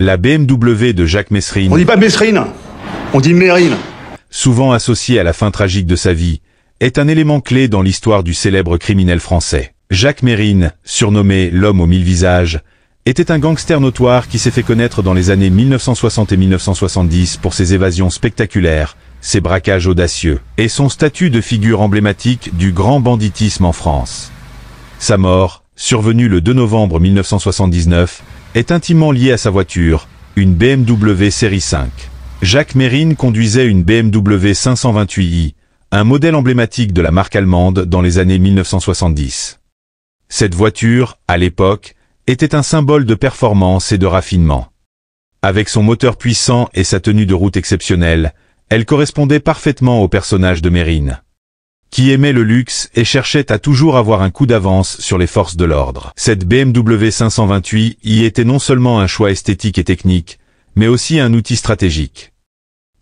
La BMW de Jacques Messrine, On dit pas Messrine, on dit Mérine. souvent associée à la fin tragique de sa vie, est un élément clé dans l'histoire du célèbre criminel français. Jacques Mérine, surnommé l'homme aux 1000 visages, était un gangster notoire qui s'est fait connaître dans les années 1960 et 1970 pour ses évasions spectaculaires, ses braquages audacieux, et son statut de figure emblématique du grand banditisme en France. Sa mort, survenue le 2 novembre 1979, est intimement liée à sa voiture, une BMW série 5. Jacques Mérine conduisait une BMW 528i, un modèle emblématique de la marque allemande dans les années 1970. Cette voiture, à l'époque, était un symbole de performance et de raffinement. Avec son moteur puissant et sa tenue de route exceptionnelle, elle correspondait parfaitement au personnage de Mérine, qui aimait le luxe et cherchait à toujours avoir un coup d'avance sur les forces de l'ordre. Cette BMW 528 y était non seulement un choix esthétique et technique, mais aussi un outil stratégique.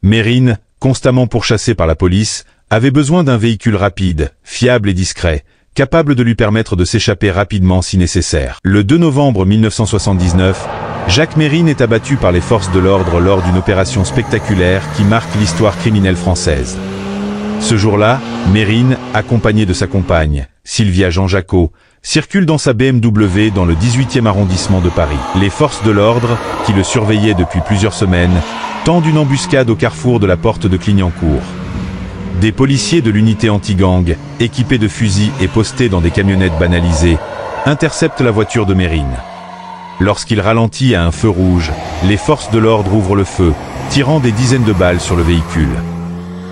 Mérine, constamment pourchassé par la police, avait besoin d'un véhicule rapide, fiable et discret, capable de lui permettre de s'échapper rapidement si nécessaire. Le 2 novembre 1979, Jacques Mérine est abattu par les forces de l'ordre lors d'une opération spectaculaire qui marque l'histoire criminelle française. Ce jour-là, Mérine, accompagné de sa compagne, Sylvia Jean-Jacot, circule dans sa BMW dans le 18e arrondissement de Paris. Les forces de l'ordre, qui le surveillaient depuis plusieurs semaines, tendent une embuscade au carrefour de la porte de Clignancourt. Des policiers de l'unité anti-gang, équipés de fusils et postés dans des camionnettes banalisées, interceptent la voiture de Mérine. Lorsqu'il ralentit à un feu rouge, les forces de l'ordre ouvrent le feu, tirant des dizaines de balles sur le véhicule.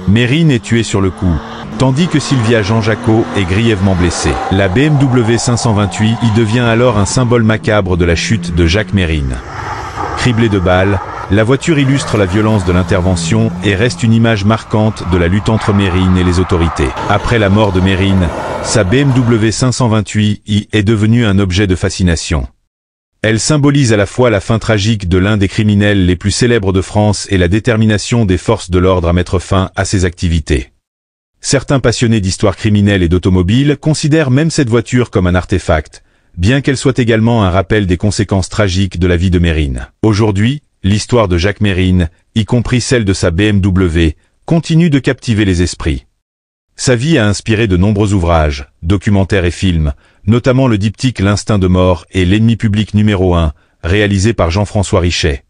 Mérine est tué sur le coup, tandis que Sylvia Jean-Jacot est grièvement blessée. La BMW 528 y devient alors un symbole macabre de la chute de Jacques Mérine. Criblée de balles, la voiture illustre la violence de l'intervention et reste une image marquante de la lutte entre Mérine et les autorités. Après la mort de Mérine, sa BMW 528 y est devenue un objet de fascination. Elle symbolise à la fois la fin tragique de l'un des criminels les plus célèbres de France et la détermination des forces de l'ordre à mettre fin à ses activités. Certains passionnés d'histoire criminelle et d'automobile considèrent même cette voiture comme un artefact, bien qu'elle soit également un rappel des conséquences tragiques de la vie de Mérine. Aujourd'hui, l'histoire de Jacques Mérine, y compris celle de sa BMW, continue de captiver les esprits. Sa vie a inspiré de nombreux ouvrages, documentaires et films, notamment le diptyque L'instinct de mort et L'ennemi public numéro 1, réalisé par Jean-François Richet,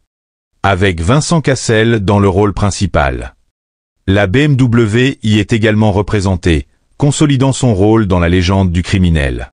avec Vincent Cassel dans le rôle principal. La BMW y est également représentée, consolidant son rôle dans la légende du criminel.